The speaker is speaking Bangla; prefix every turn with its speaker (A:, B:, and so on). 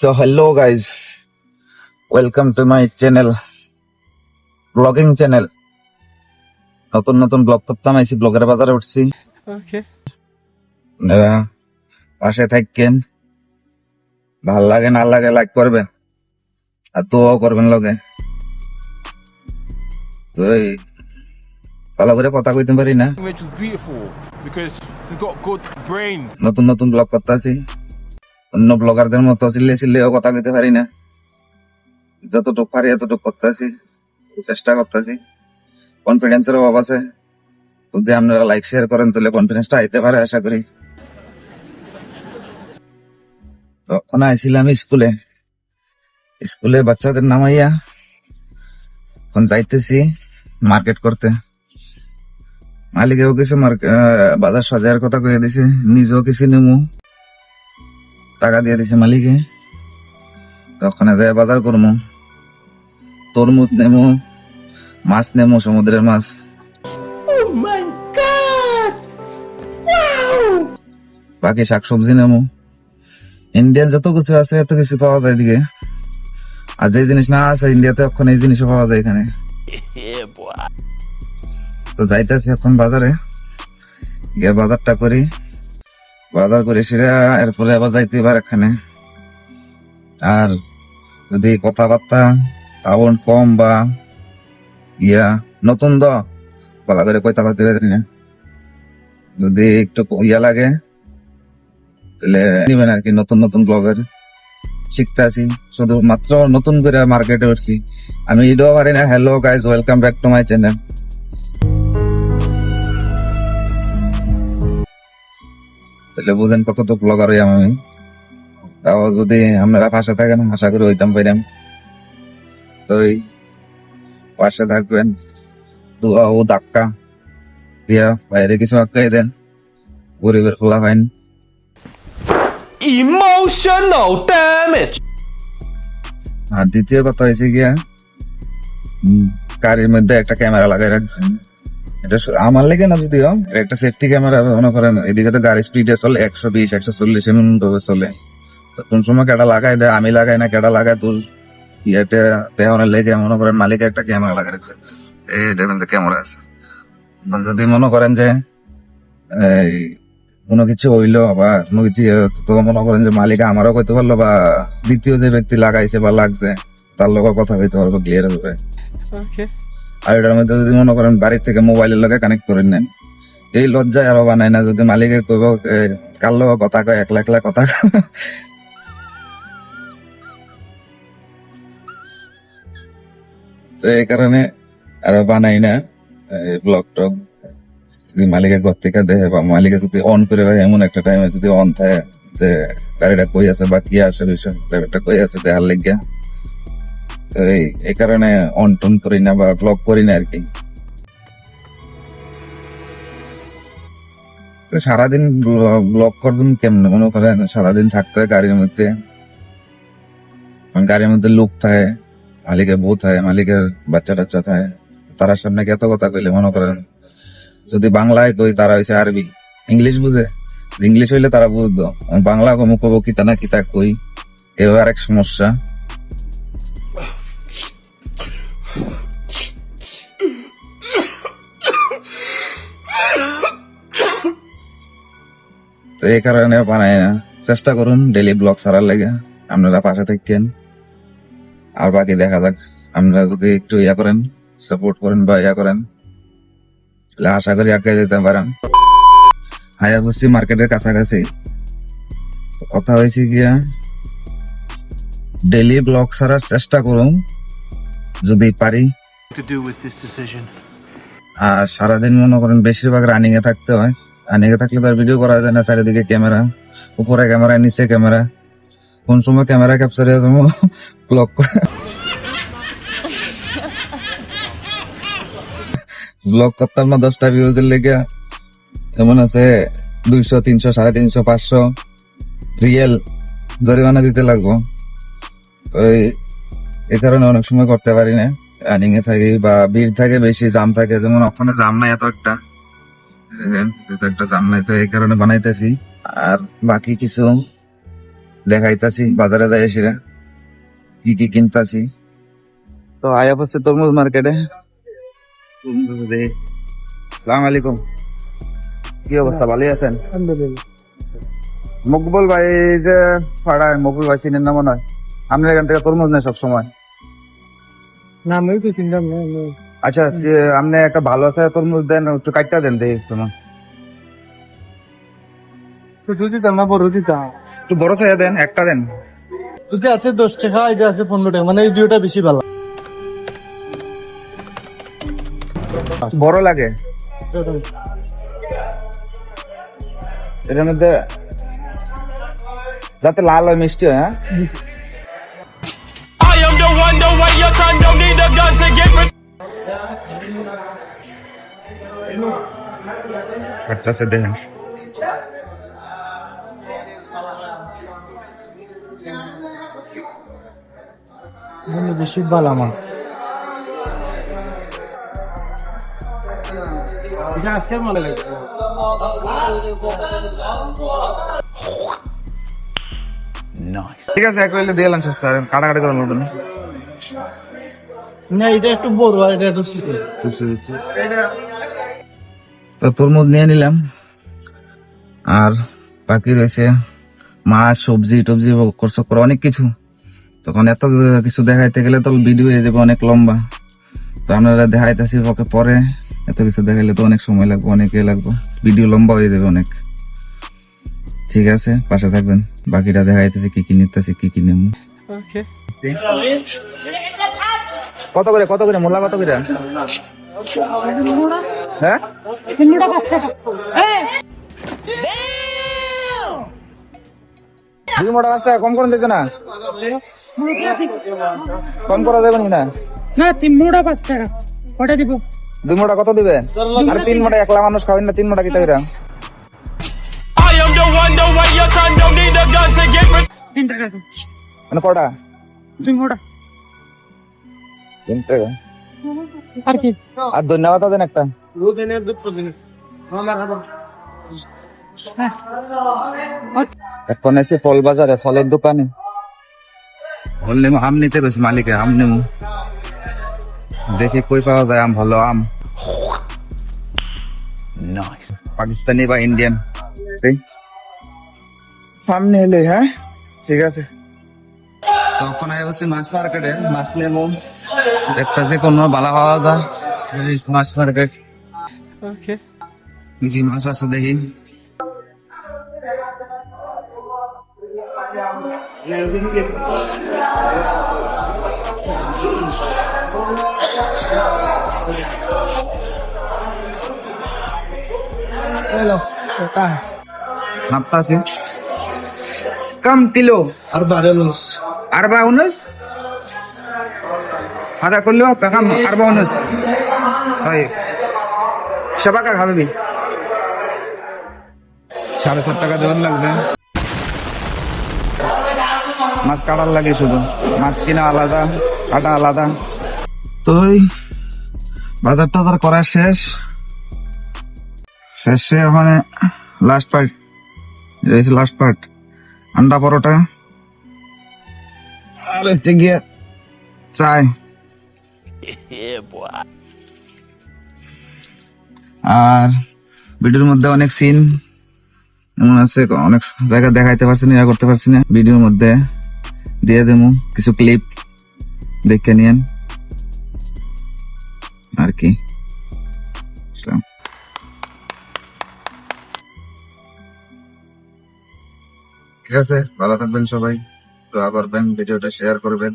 A: So hello guys, welcome to my channel, vlogging channel. নতুন নতুন ব্লগ করতাম, আইসি ব্লগের বাজারে উঠছি। আপনারা পাশে থাকেন, ভাল লাগে না লাগে লাইক করবেন আর দোয়াও করবেন লগে। তো ভালো করে কথা কইতে পারি না, নতুন নতুন ব্লগ করতেছি, অন্য ব্লগারদের মতো চিল্লেও কথা কইতে পারি না। যতটুকু পারি এতটুকু করতেছি, চেষ্টা করতেছি। কনফিডেন্সের অভাব আছে, যদি আপনারা লাইক শেয়ার করেন তাহলে কনফিডেন্সটা আইতে পারে আশা করি। তখন আইছিলাম স্কুলে বাচ্চাদের নামাইয়া এখন যাইতেছি মার্কেট করতে। মালিকেও কিছু বাজার সাজার কথা কয়ে দিছে, নিজেও কিছু নেমু, টাকা দিয়ে দিছে মালিকে। তখন যাই বাজার করবো, তরমুজ নেমু, মাছ নেমু, সমুদ্রের মাছ। বাকি শাকসবজি নেমু। ইন্ডিয়ান যত কিছু আছে এত কিছু পাওয়া যায় দিকে, আর যে জিনিস না আছে ইন্ডিয়াতে এখন এই জিনিসও পাওয়া যায় এখানে। তো যাইতেছি এখন বাজারে, গিয়ে বাজারটা করি, বাজার করে সেরা এরপরে আবার যাইতে এবার এখানে। আর যদি কথাবার্তা সাউন্ড কম বা নতুন বলা করে কইতা করতে পারি না, যদি একটু লাগে তাহলে নিবেন আর কি। নতুন নতুন ব্লগার শিখতে আছি, শুধু মাত্র নতুন করে মার্কেটে উঠছি আমি, এটাও পারি না। Hello guys, welcome back to my channel. তাহলে বুঝেন কতটুকু ব্লগার হই আমি। তাও যদি আপনারা পাশে থাকেন আশা করি হইতাম পাইলাম। তো পাশে থাকবেন, দোয়া ও ধাক্কা দিয়া বাইরে কিছু আটকাই দেন, গরিবের খোলা ফাইন।
B: Emotional damage.
A: আর দ্বিতীয় কথা হয়েছে গিয়া, গাড়ির মধ্যে একটা ক্যামেরা লাগাই রাখছেন। এটা আমার লেগে না, যদিও একটা সেফটি ক্যামেরা। মনে করেন এদিকে তো গাড়ি স্পিডে চলে 120 140 এমন চলে, তো কোন সময় কেটা লাগাই দেয়, আমি লাগাই না কেটা লাগাই, তোর ইয়েটা তেহনের লেগে মনে করেন মালিক একটা ক্যামেরা লাগাই রাখছে। এটার মধ্যে ক্যামেরা আছে। যদি মনে করেন যে কোনো কিছু হইলো বা কোনো কিছু, তো মনে করেন যে মালিক আমারও কইতে পারলো, বা দ্বিতীয় যে ব্যক্তি লাগাইছে বা লাগছে তার লোক কথা হইতে পারবো, ক্লিয়ার হবে। আর এটার মধ্যে যদি মনে করেন বাড়ির থেকে মোবাইলের লগে কানেক্ট করে নেন, এই লজ্জায় আরো বানায় না। যদি মালিকে কইব কার লোক কথা কয়, একলা একলা কথা তো এই কারণে আরো বানাই না ব্লগ টক। যদি মালিকের ঘর থেকে দেখে বা মালিকে যদি অন করে রাখে, এমন একটা টাইমে যদি অন থাকে যে গাড়িটা কই আছে বা কি আসে বিষয়, ড্রাইভারটা কই আছে দেখার লেগে, এই কারণে অন টন করি না বা ব্লগ করি না আর কি। তো সারাদিন ব্লগ করবেন কেমনে, মনে করেন সারাদিন থাকতে হয় গাড়ির মধ্যে। গাড়ির মধ্যে লোক থাকে, মালিকের বউ থাকে, মালিকের বাচ্চা টাচ্চা থাকে, তার সামনে এত কথা কইলে মনে করেন, যদি বাংলায় কই তারা হয়েছে আরবি, ইংলিশ বুঝে, ইংলিশ হইলে তারা বুঝতো, বাংলা মুখ কিতা না কিতা কই, এও আর এক সমস্যা। তো এই কারণে বানাই না। চেষ্টা করুন ডেইলি ব্লগ ছাড়ার লেগে, আপনারা পাশে থাকেন। আর বাকি দেখা যাক, আপনারা যদি একটু করেন, সাপোর্ট করেন বা করেন, তাহলে আশা করি আগে যেতে পারেন। হায়া বসছি মার্কেটের কাছাকাছি। কথা হয়েছে গিয়া, ডেইলি ব্লগ ছাড়ার চেষ্টা করুন যদি পারি। আর সারাদিন মনে করেন বেশিরভাগ রানিং এ থাকতে হয়, রানিং এ থাকলে তো আর ভিডিও করা যায় না। চারিদিকে ক্যামেরা, উপরে ক্যামেরা, নিচে ক্যামেরা, কোন সময় ক্যামেরা ক্যাপচার হয়ে যাবো ব্লগ করে। ব্লগ করতাম না 10টা ভিউজের লেগে, এমন আছে 200 300 350 500 রিয়েল জরিমানা দিতে লাগবো। তো এই কারণে অনেক সময় করতে পারি না, রানিং এ থাকি বা ভিড় থাকে বেশি, জাম থাকে। যেমন ওখানে জাম নাই এত একটা, জাম নাই, তো এই কারণে বানাইতেছি। আর বাকি কিছু দেখাইতাছি বাজারে যাই সেরা কি কি কিনতাছি। তো আয়া পড়ছে তরমুজ মার্কেটে। সালাম আলাইকুম, কি অবস্থা, ভালোই আছেন? মকবুল ভাই, এই যে পাড়ায় মকবুল ভাই চিনেন না মনে হয়? আপনার এখান থেকে তরমুজ নেই সবসময়।
C: না আমি তো চিন্তাম না
A: আচ্ছা, আপনি একটা ভালো আছে তরমুজ দেন, একটু কাটটা দেন দেখি তোমার।
C: ছোট দিতাম না বড় দিতাম
A: একটু বড় সাইজ দেন, একটা দেন।
C: যদি আছে 10 টাকা, এটা আছে 15 টাকা, মানে এই দুইটা বেশি ভালো।
A: বড় লাগে এটার মধ্যে, যাতে লাল হয় মিষ্টি হয়। হ্যাঁ,
B: I am the one, the way your son don't need a gun to get
A: কাটতাছে দেখেন।
C: মানে বেশি ভালো আমার। এটা আজকে ভালো লাগে।
A: ঠিক আছে, এক রইলে দিয়ে লাঞ্চ স্যার, কাটাকাটি করে নেবেন।
C: না এটা একটু বড় আর এটা একটু ছোট।
A: তো তরমুজ নিয়ে নিলাম, আর বাকি রয়েছে মাছ, সবজি টবজি, চক্কর অনেক কিছু। তখন এত কিছু দেখাইতে গেলে তো ভিডিও হয়ে যাবে অনেক লম্বা। তো আপনারা দেখাইতেছি ওকে পরে, এত কিছু দেখাইলে তো অনেক সময় লাগবে, অনেক লাগবে, ভিডিও লম্বা হয়ে যাবে অনেক। ঠিক আছে, পাশে থাকবেন, বাকিটা দেখাইতেছি কি কি নিতেছি, কি কি নেব। কত করে, কত করে মোল্লা, কত করে? হ্যাঁ, দুই মোটা বাচ্চা কম করে দিতে না, কম করা যাবে না?
C: না 3 মোটা 5 টাকা কটা দিব?
A: দুই মোটা কত দিবেন? আর 3 মোটা একলা মানুষ খাবেন না, 3 মোটা কিতা কইরা?
B: I am the one, the way your son don't need a gun to get
C: 3 টাকা
A: মানে কটা?
C: 2 মোটা
A: 3 টাকা।
C: আর কি?
A: আর ধন্যবাদ দেন একটা।
C: রোদিনের দুধ দিন আমার আবার
A: এখন এসে ফল বাজারে, ফলের দোকানে ফল নেবো, আম নিতে গেছি মালিকে, আম নেবো, দেখি কই পাওয়া যায় আম, ভালো আম, পাকিস্তানি বা ইন্ডিয়ান আম নিলে। হ্যাঁ, ঠিক আছে। তখন আই বসে মাছ মার্কেটে, মাছ নেবো, দেখতেছি কোন ভালো পাওয়া যায় মাছ মার্কেট। কি কি মাছ আছে দেখি।
C: হ্যালো টাকা
A: নাপতাছি কম কিলো
C: আর 12
A: 49 هذا كله كم 49. طيب شبكة حبيبي 7.5 টাকা দেওয়ার লাগবে। মাছ কাটার লাগে, শুধু মাছ কিনা আলাদা, কাটা আলাদা। তো বাজার টাজার করা শেষ, শেষে ওখানে লাস্ট পার্ট রয়েছে, লাস্ট পার্ট আন্ডা পরোটা আর হচ্ছে গিয়ে চায়। আর ভিডিওর মধ্যে অনেক সিন এমন আছে, অনেক জায়গা দেখাইতে পারছি না, করতে পারছি না, ভিডিওর মধ্যে দিয়ে দেবো কিছু ক্লিপ, দেখে নিয়েন আর কি। ঠিক আছে, ভালো থাকবেন সবাই, দোয়া করবেন, ভিডিওটা শেয়ার করবেন।